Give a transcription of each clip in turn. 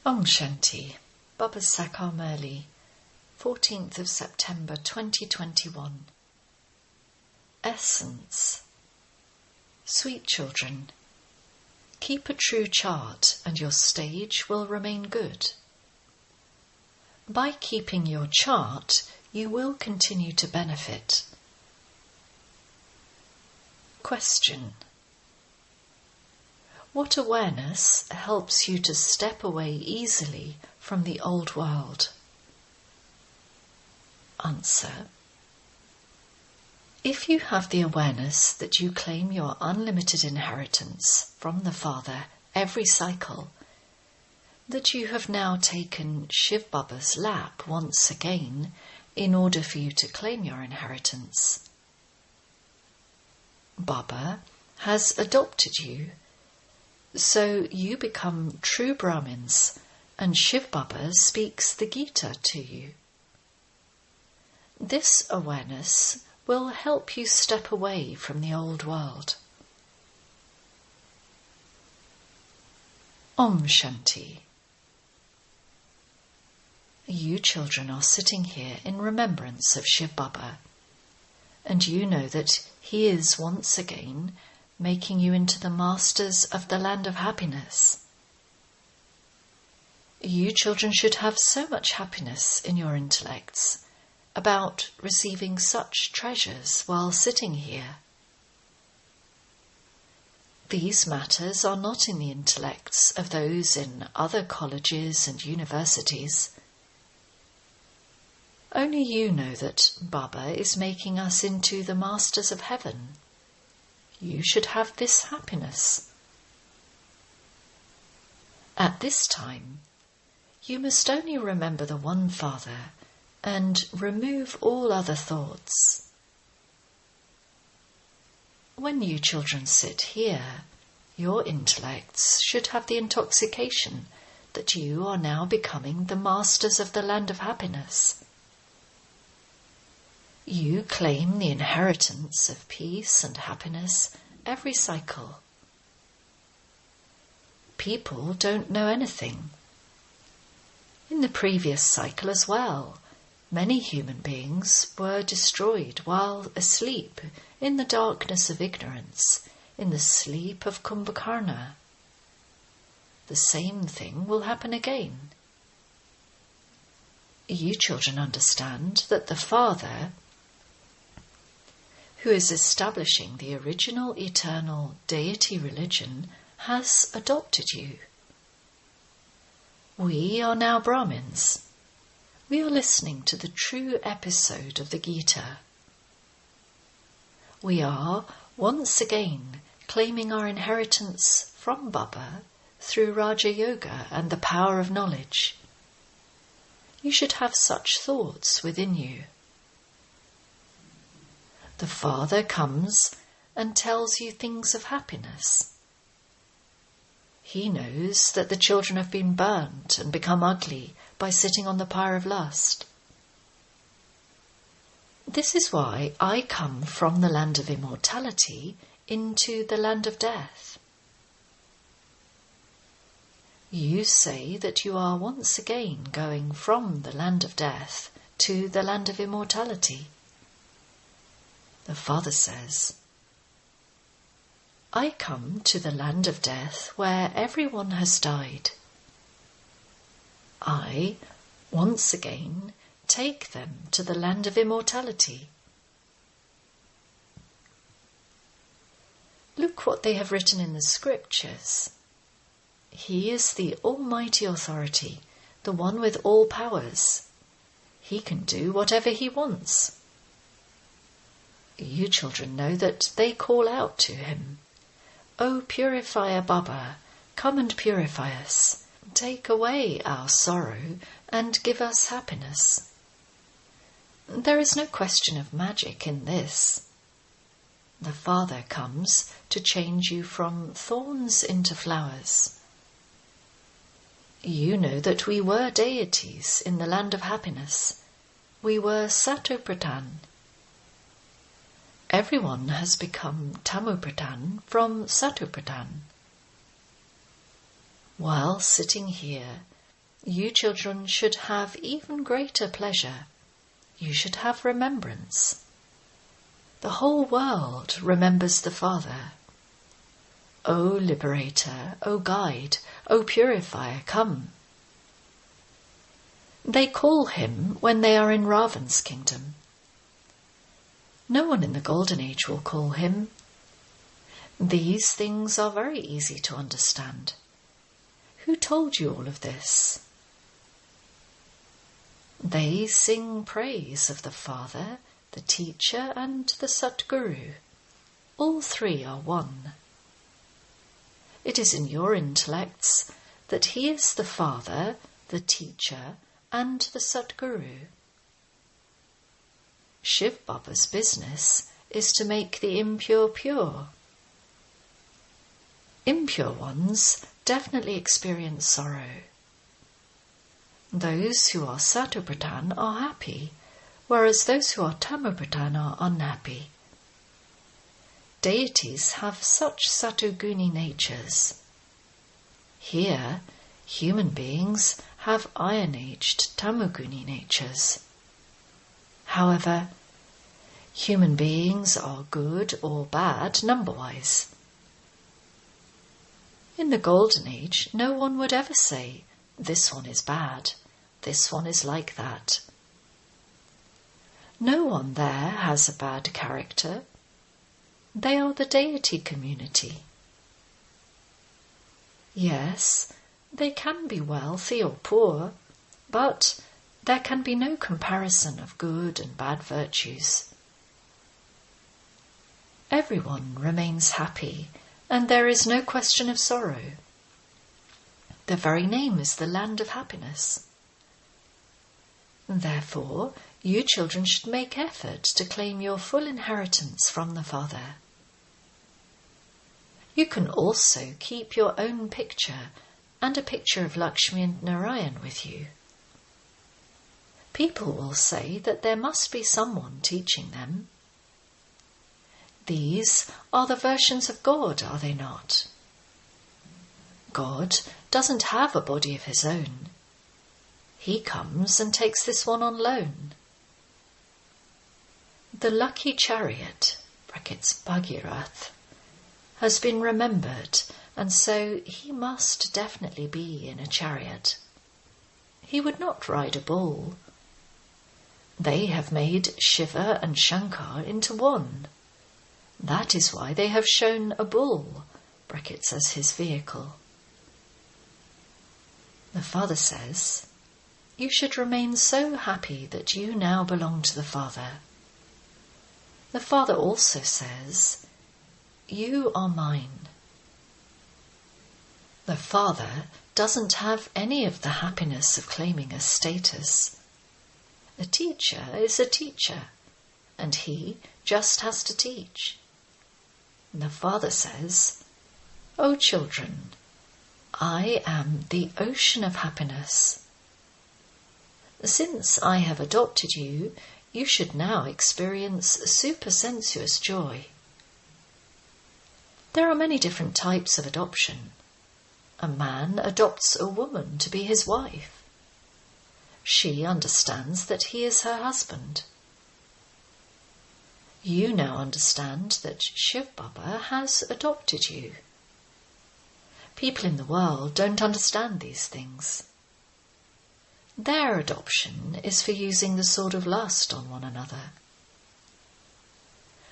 Om Shanti, Baba Sakar Murli, 14th of September 2021. Essence. Sweet children, keep a true chart and your stage will remain good. By keeping your chart, you will continue to benefit. Question. What awareness helps you to step away easily from the old world? Answer. If you have the awareness that you claim your unlimited inheritance from the Father every cycle, that you have now taken Shiv Baba's lap once again in order for you to claim your inheritance, Baba has adopted you, so you become true Brahmins and Shiv Baba speaks the Gita to you. This awareness will help you step away from the old world. Om Shanti. You children are sitting here in remembrance of Shiv Baba, and you know that he is once again making you into the masters of the land of happiness. You children should have so much happiness in your intellects about receiving such treasures while sitting here. These matters are not in the intellects of those in other colleges and universities. Only you know that Baba is making us into the masters of heaven. You should have this happiness. At this time, you must only remember the one Father and remove all other thoughts. When you children sit here, your intellects should have the intoxication that you are now becoming the masters of the land of happiness. You claim the inheritance of peace and happiness every cycle. People don't know anything. In the previous cycle as well, many human beings were destroyed while asleep in the darkness of ignorance, in the sleep of Kumbhakarna. The same thing will happen again. You children understand that the Father, who is establishing the original eternal deity religion, has adopted you. We are now Brahmins. We are listening to the true episode of the Gita. We are once again claiming our inheritance from Baba through Raja Yoga and the power of knowledge. You should have such thoughts within you. The Father comes and tells you things of happiness. He knows that the children have been burnt and become ugly by sitting on the pyre of lust. This is why I come from the land of immortality into the land of death. You say that you are once again going from the land of death to the land of immortality. The Father says, I come to the land of death where everyone has died. I, once again, take them to the land of immortality. Look what they have written in the scriptures. He is the almighty authority, the one with all powers. He can do whatever he wants. You children know that they call out to him, O Purifier Baba, come and purify us. Take away our sorrow and give us happiness. There is no question of magic in this. The Father comes to change you from thorns into flowers. You know that we were deities in the land of happiness. We were Satopradhan. Everyone has become Tamopradhan from Satopradhan. While sitting here, you children should have even greater pleasure. You should have remembrance. The whole world remembers the Father. O Liberator, O Guide, O Purifier, come. They call him when they are in Ravan's kingdom. No one in the Golden Age will call him. These things are very easy to understand. Who told you all of this? They sing praise of the Father, the Teacher, and the Satguru. All three are one. It is in your intellects that he is the Father, the Teacher, and the Satguru. Shiv Baba's business is to make the impure pure. Impure ones definitely experience sorrow. Those who are Satopradhan are happy, whereas those who are Tamopradhan are unhappy. Deities have such Satoguni natures. Here, human beings have iron-aged Tamoguni natures. However, human beings are good or bad number-wise. In the Golden Age, no one would ever say, this one is bad, this one is like that. No one there has a bad character. They are the deity community. Yes, they can be wealthy or poor, but there can be no comparison of good and bad virtues. Everyone remains happy, and there is no question of sorrow. The very name is the land of happiness. Therefore, you children should make effort to claim your full inheritance from the Father. You can also keep your own picture and a picture of Lakshmi and Narayan with you. People will say that there must be someone teaching them. These are the versions of God, are they not? God doesn't have a body of his own. He comes and takes this one on loan. The lucky chariot, brackets Bhagirath, has been remembered, and so he must definitely be in a chariot. He would not ride a bull. They have made Shiva and Shankar into one. That is why they have shown a bull, brackets, as his vehicle. The Father says, you should remain so happy that you now belong to the Father. The Father also says, you are mine. The Father doesn't have any of the happiness of claiming a status. A teacher is a teacher, and he just has to teach. The Father says, O children, I am the ocean of happiness. Since I have adopted you, you should now experience supersensuous joy. There are many different types of adoption. A man adopts a woman to be his wife. She understands that he is her husband. You now understand that Shiv Baba has adopted you. People in the world don't understand these things. Their adoption is for using the sword of lust on one another.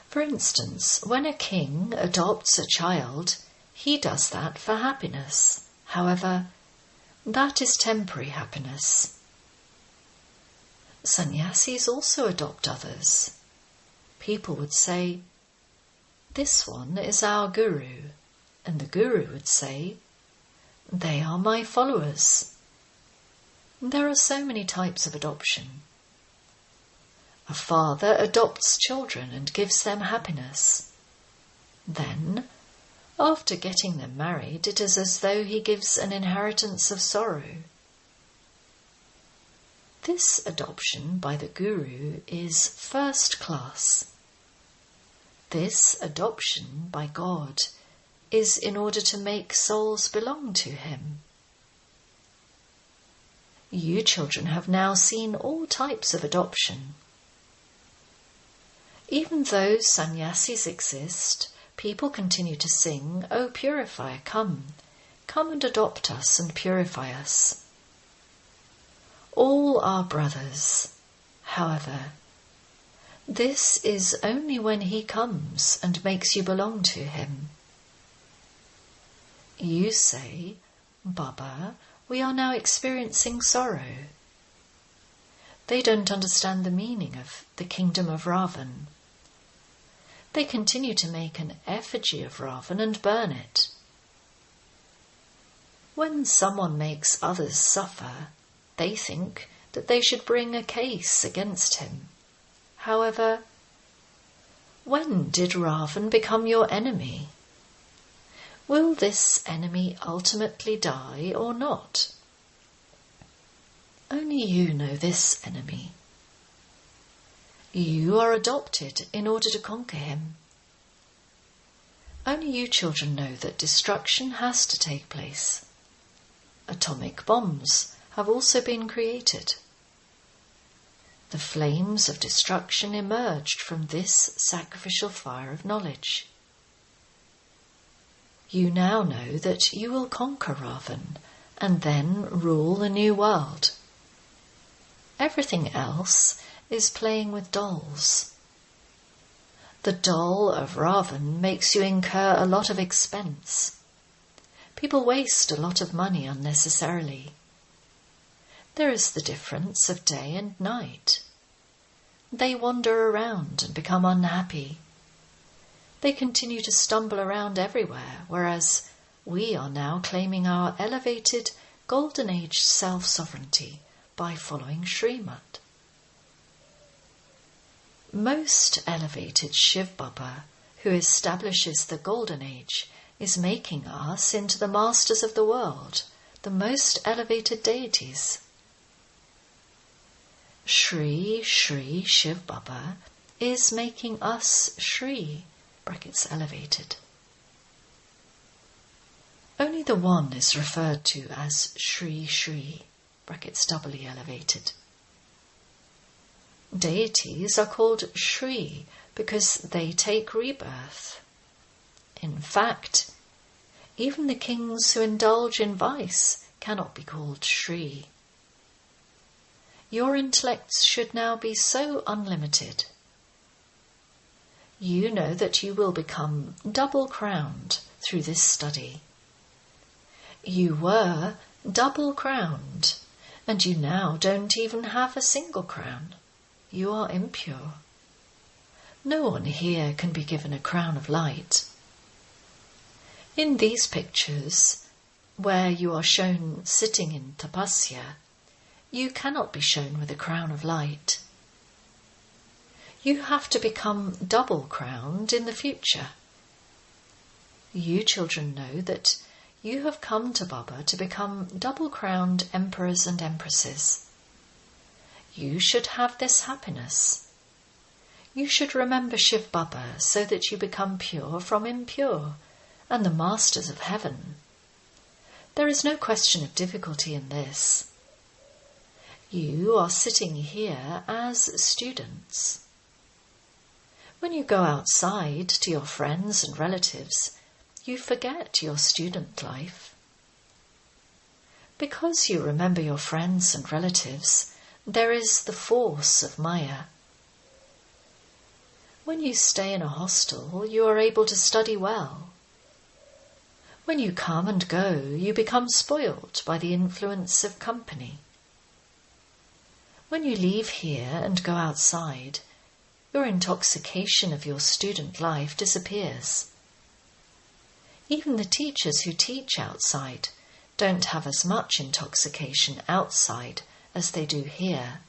For instance, when a king adopts a child, he does that for happiness. However, that is temporary happiness. Sannyasis also adopt others. People would say, this one is our guru, and the guru would say, they are my followers. There are so many types of adoption. A father adopts children and gives them happiness. Then, after getting them married, it is as though he gives an inheritance of sorrow. This adoption by the guru is first class. This adoption by God is in order to make souls belong to him. You children have now seen all types of adoption. Even though sannyasis exist, people continue to sing, "O purifier, come and adopt us and purify us." All are brothers. However, this is only when he comes and makes you belong to him. You say, "Baba, we are now experiencing sorrow." They don't understand the meaning of the kingdom of Ravan. They continue to make an effigy of Ravan and burn it. When someone makes others suffer, they think that they should bring a case against him. However, when did Ravan become your enemy? Will this enemy ultimately die or not? Only you know this enemy. You are adopted in order to conquer him. Only you children know that destruction has to take place. Atomic bombs have also been created. The flames of destruction emerged from this sacrificial fire of knowledge. You now know that you will conquer Ravan and then rule the new world. Everything else is playing with dolls. The doll of Ravan makes you incur a lot of expense. People waste a lot of money unnecessarily. There is the difference of day and night. They wander around and become unhappy. They continue to stumble around everywhere, whereas we are now claiming our elevated golden age self-sovereignty by following Srimad. Most elevated Shiv Baba, who establishes the golden age, is making us into the masters of the world, the most elevated deities. Shri Shiv Baba is making us Shri, brackets elevated. Only the one is referred to as Shri, brackets doubly elevated. Deities are called Shri because they take rebirth. In fact, even the kings who indulge in vice cannot be called Shri. Your intellects should now be so unlimited. You know that you will become double-crowned through this study. You were double-crowned, and you now don't even have a single crown. You are impure. No one here can be given a crown of light. In these pictures, where you are shown sitting in tapasya, you cannot be shown with a crown of light. You have to become double-crowned in the future. You children know that you have come to Baba to become double-crowned emperors and empresses. You should have this happiness. You should remember Shiv Baba so that you become pure from impure and the masters of heaven. There is no question of difficulty in this. You are sitting here as students. When you go outside to your friends and relatives, you forget your student life. Because you remember your friends and relatives, there is the force of Maya. When you stay in a hostel, you are able to study well. When you come and go, you become spoiled by the influence of company. When you leave here and go outside, your intoxication of your student life disappears. Even the teachers who teach outside don't have as much intoxication outside as they do here.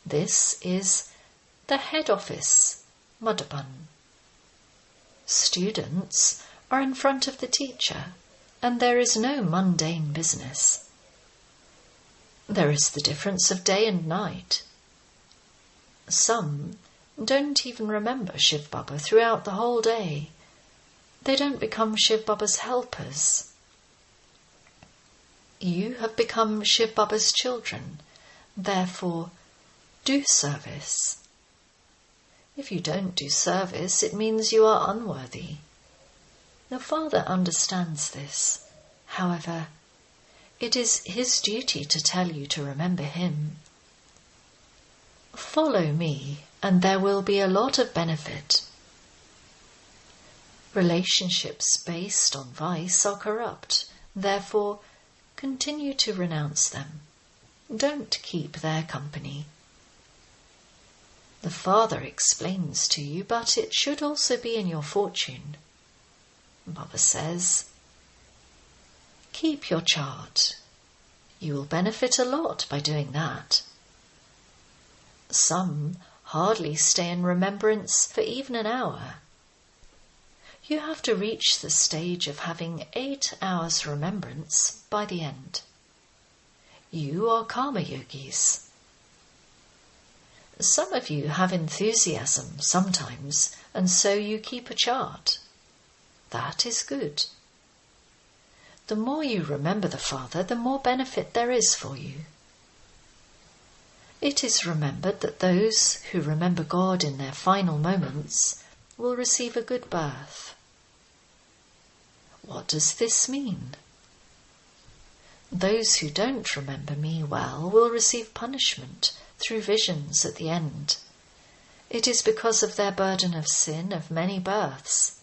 This is the head office, Madhaban. Students are in front of the teacher, and there is no mundane business. There is the difference of day and night. Some don't even remember Shiv Baba throughout the whole day. They don't become Shiv Baba's helpers. You have become Shiv Baba's children, therefore do service. If you don't do service, it means you are unworthy. The Father understands this. However, it is his duty to tell you to remember him. Follow me, and there will be a lot of benefit. Relationships based on vice are corrupt, therefore continue to renounce them. Don't keep their company. The Father explains to you, but it should also be in your fortune. Baba says, keep your chart. You will benefit a lot by doing that. Some hardly stay in remembrance for even an hour. You have to reach the stage of having 8 hours remembrance by the end. You are karma yogis. Some of you have enthusiasm sometimes, and so you keep a chart. That is good. The more you remember the Father, the more benefit there is for you. It is remembered that those who remember God in their final moments will receive a good birth. What does this mean? Those who don't remember me well will receive punishment through visions at the end. It is because of their burden of sin of many births.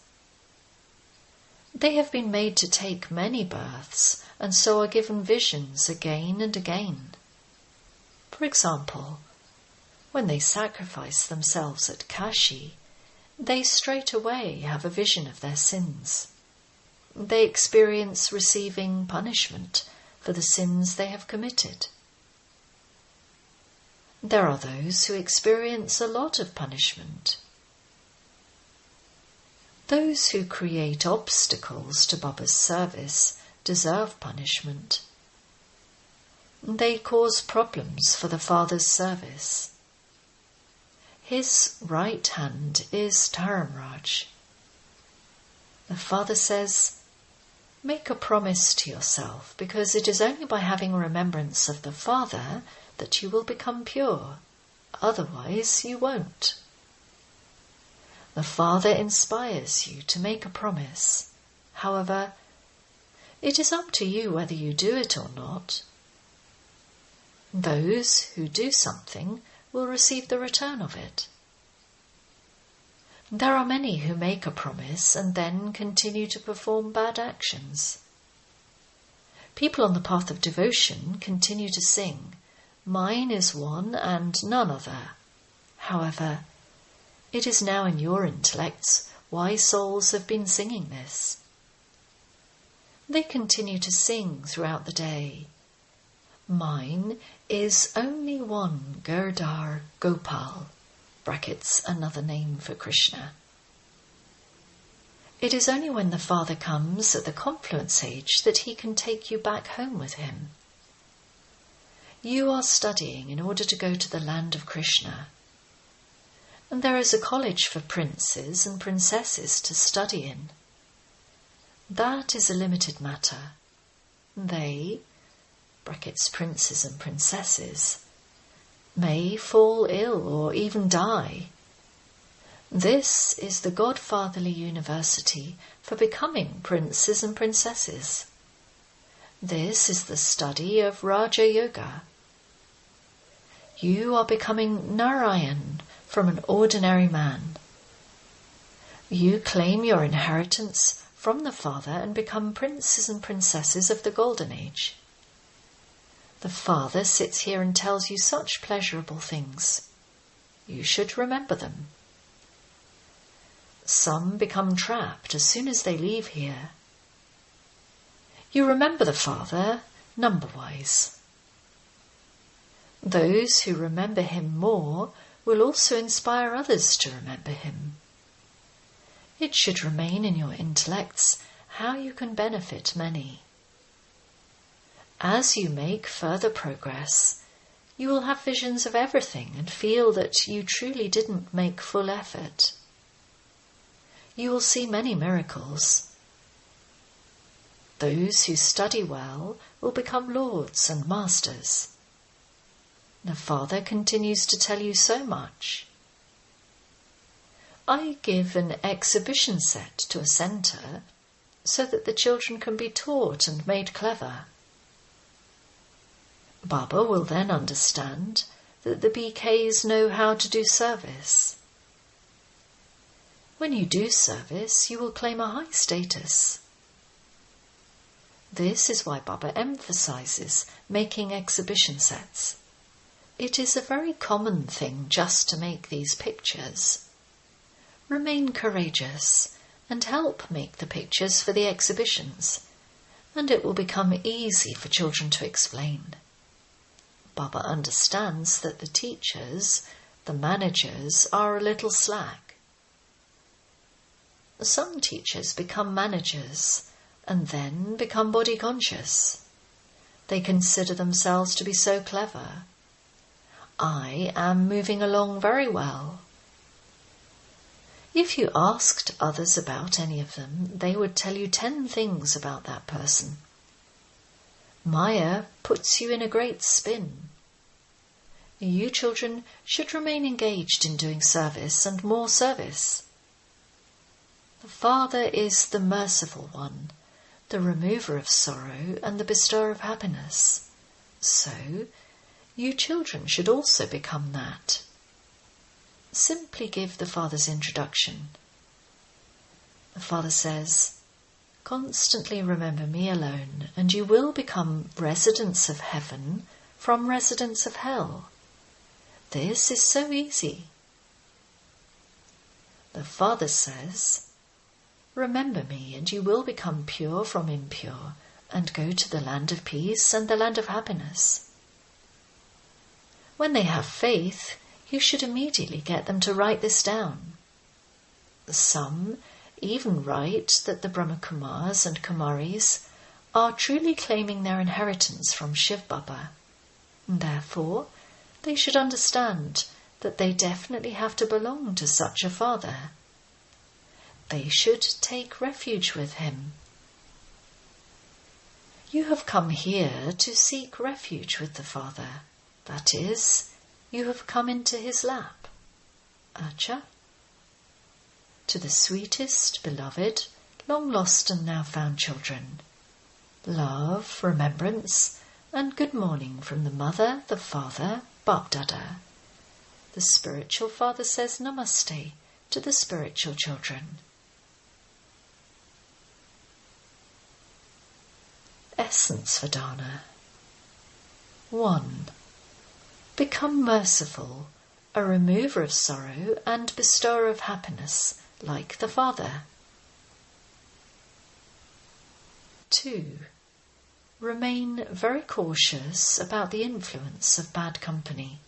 They have been made to take many births and so are given visions again and again. For example, when they sacrifice themselves at Kashi, they straight away have a vision of their sins. They experience receiving punishment for the sins they have committed. There are those who experience a lot of punishment. Those who create obstacles to Baba's service deserve punishment. They cause problems for the Father's service. His right hand is Dharamraj. The Father says, make a promise to yourself, because it is only by having remembrance of the Father that you will become pure. Otherwise you won't. The Father inspires you to make a promise. However, it is up to you whether you do it or not. Those who do something will receive the return of it. There are many who make a promise and then continue to perform bad actions. People on the path of devotion continue to sing, "Mine is one and none other." However, it is now in your intellects why souls have been singing this. They continue to sing throughout the day, "Mine is only one Girdhar Gopal," brackets another name for Krishna. It is only when the Father comes at the confluence age that he can take you back home with him. You are studying in order to go to the land of Krishna. And there is a college for princes and princesses to study in. That is a limited matter. They, brackets princes and princesses, may fall ill or even die. This is the Godfatherly University for becoming princes and princesses. This is the study of Raja Yoga. You are becoming Narayan from an ordinary man. You claim your inheritance from the Father and become princes and princesses of the Golden Age. The Father sits here and tells you such pleasurable things. You should remember them. Some become trapped as soon as they leave here. You remember the Father number-wise. Those who remember him more will also inspire others to remember him. It should remain in your intellects how you can benefit many. As you make further progress, you will have visions of everything and feel that you truly didn't make full effort. You will see many miracles. Those who study well will become lords and masters. The Father continues to tell you so much. I give an exhibition set to a centre so that the children can be taught and made clever. Baba will then understand that the BKs know how to do service. When you do service, you will claim a high status. This is why Baba emphasizes making exhibition sets. It is a very common thing just to make these pictures. Remain courageous and help make the pictures for the exhibitions, and it will become easy for children to explain. Baba understands that the teachers, the managers, are a little slack. Some teachers become managers and then become body conscious. They consider themselves to be so clever. I am moving along very well. If you asked others about any of them, they would tell you 10 things about that person. Maya puts you in a great spin. You children should remain engaged in doing service and more service. The Father is the merciful one, the remover of sorrow and the bestower of happiness. So, you children should also become that. Simply give the Father's introduction. The Father says, "Constantly remember me alone, and you will become residents of heaven from residents of hell." This is so easy. The Father says, "Remember me, and you will become pure from impure, and go to the land of peace and the land of happiness." When they have faith, you should immediately get them to write this down. Some even write that the Brahma Kumars and Kumaris are truly claiming their inheritance from Shiv Baba. Therefore, they should understand that they definitely have to belong to such a father. They should take refuge with him. You have come here to seek refuge with the Father. That is, you have come into his lap. Acha. To the sweetest, beloved, long lost and now found children, love, remembrance, and good morning from the Mother, the Father, Bap Dada. The spiritual father says Namaste to the spiritual children. Essence for Dana. 1. Become merciful, a remover of sorrow and bestower of happiness, like the Father. 2. Remain very cautious about the influence of bad company.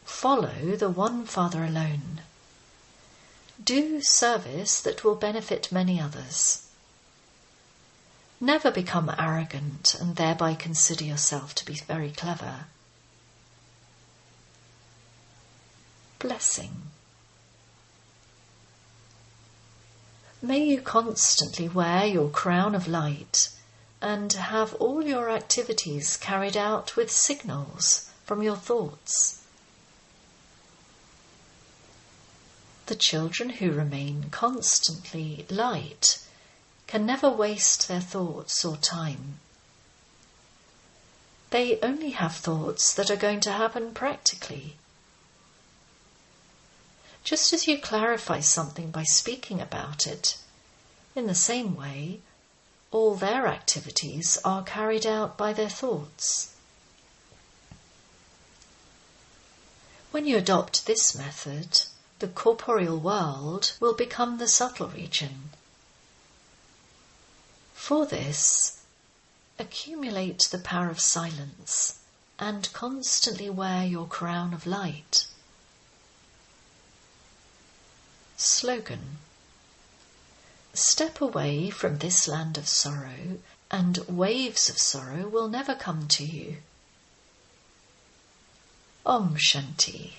Follow the one Father alone. Do service that will benefit many others. Never become arrogant and thereby consider yourself to be very clever. Blessing. May you constantly wear your crown of light and have all your activities carried out with signals from your thoughts. The children who remain constantly light can never waste their thoughts or time. They only have thoughts that are going to happen practically. Just as you clarify something by speaking about it, in the same way, all their activities are carried out by their thoughts. When you adopt this method, the corporeal world will become the subtle region. For this, accumulate the power of silence and constantly wear your crown of light. Slogan. Step away from this land of sorrow, and waves of sorrow will never come to you. Om Shanti.